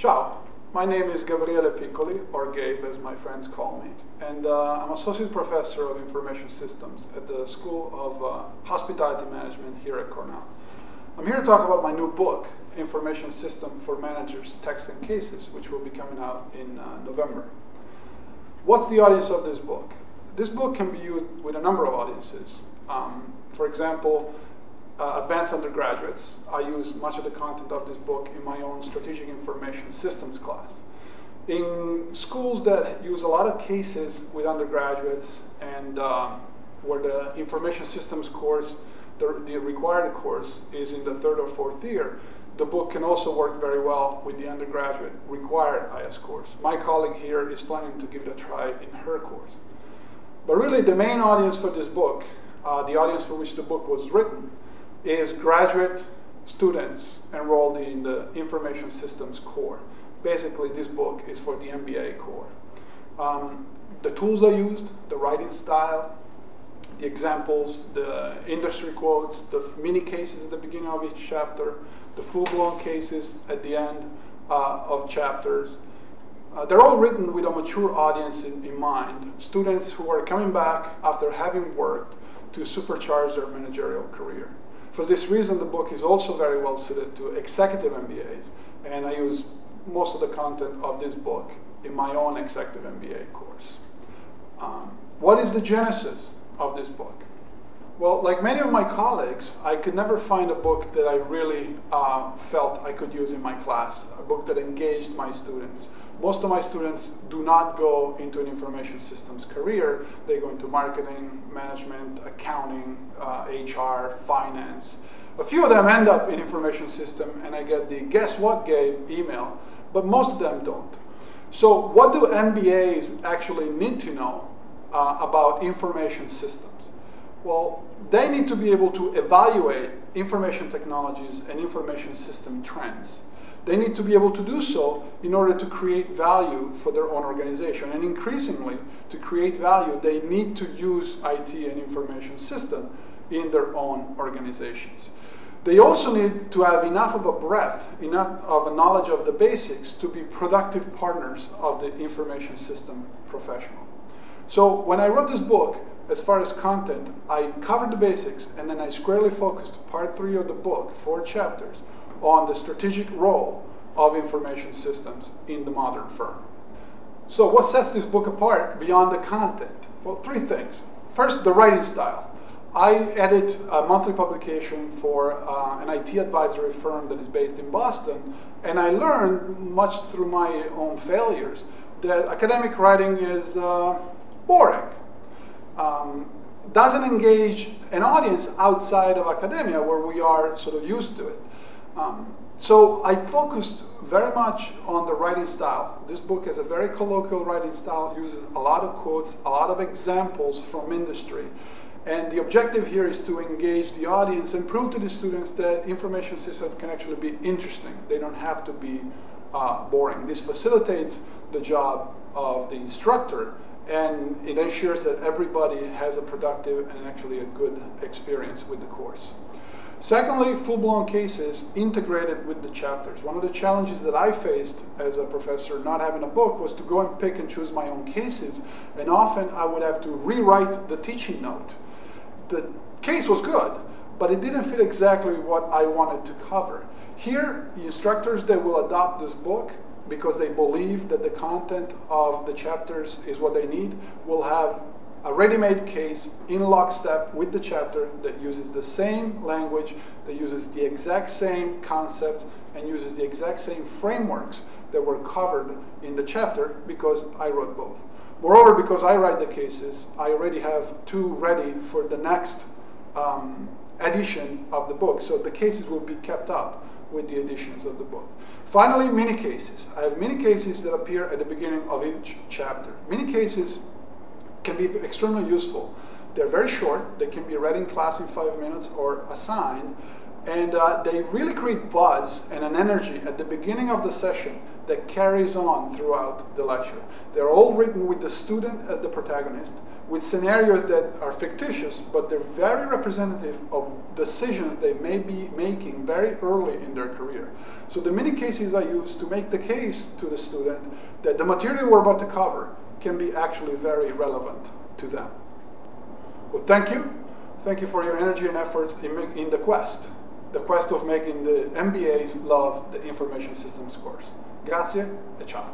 Ciao, my name is Gabriele Piccoli, or Gabe as my friends call me, and I'm Associate Professor of Information Systems at the School of Hospitality Management here at Cornell. I'm here to talk about my new book, Information System for Managers, Text and Cases, which will be coming out in November. What's the audience of this book? This book can be used with a number of audiences. For example, advanced undergraduates. I use much of the content of this book in my own strategic information systems class. In schools that use a lot of cases with undergraduates and where the information systems course, the required course is in the 3rd or 4th year, the book can also work very well with the undergraduate required IS course. My colleague here is planning to give it a try in her course. But really the main audience for this book, the audience for which the book was written, is graduate students enrolled in the information systems core. Basically, this book is for the MBA core. The tools I used, the writing style, the examples, the industry quotes, the mini cases at the beginning of each chapter, the full-blown cases at the end of chapters. They're all written with a mature audience in mind, students who are coming back after having worked to supercharge their managerial career. For this reason, the book is also very well suited to executive MBAs, and I use most of the content of this book in my own executive MBA course. What is the genesis of this book? Well, like many of my colleagues, I could never find a book that I really felt I could use in my class, a book that engaged my students. Most of my students do not go into an information systems career. They go into marketing, management, accounting, HR, finance. A few of them end up in information system, and I get the "guess what, Gabe" email, but most of them don't. So what do MBAs actually need to know about information systems? Well, they need to be able to evaluate information technologies and information system trends. They need to be able to do so in order to create value for their own organization. And increasingly, to create value, they need to use IT and information system in their own organizations. They also need to have enough of a breadth, enough of a knowledge of the basics to be productive partners of the information system professional. So when I wrote this book, as far as content, I covered the basics, and then I squarely focused part 3 of the book, 4 chapters, on the strategic role of information systems in the modern firm. So what sets this book apart beyond the content? Well, 3 things. First, the writing style. I edit a monthly publication for an IT advisory firm that is based in Boston, and I learned, much through my own failures, that academic writing is boring. Doesn't engage an audience outside of academia where we are sort of used to it. So I focused very much on the writing style. This book has a very colloquial writing style, uses a lot of quotes, a lot of examples from industry. And the objective here is to engage the audience and prove to the students that information systems can actually be interesting. They don't have to be boring. This facilitates the job of the instructor, and it ensures that everybody has a productive and actually a good experience with the course. Secondly, full-blown cases integrated with the chapters. One of the challenges that I faced as a professor not having a book was to go and pick and choose my own cases, and often I would have to rewrite the teaching note. The case was good, but it didn't fit exactly what I wanted to cover. Here, the instructors that will adopt this book, because they believe that the content of the chapters is what they need, will have a ready-made case in lockstep with the chapter that uses the same language, that uses the exact same concepts, and uses the exact same frameworks that were covered in the chapter, because I wrote both. Moreover, because I write the cases, I already have 2 ready for the next edition of the book, so the cases will be kept up with the editions of the book. Finally, mini cases. I have mini cases that appear at the beginning of each chapter. Mini cases can be extremely useful. They're very short. They can be read in class in 5 minutes or assigned, and they really create buzz and an energy at the beginning of the session that carries on throughout the lecture. They're all written with the student as the protagonist, with scenarios that are fictitious, but they're very representative of decisions they may be making very early in their career. So the mini cases I use to make the case to the student that the material we're about to cover can be actually very relevant to them. Well, thank you. Thank you for your energy and efforts in the quest of making the MBAs love the information systems course. Grazie e ciao.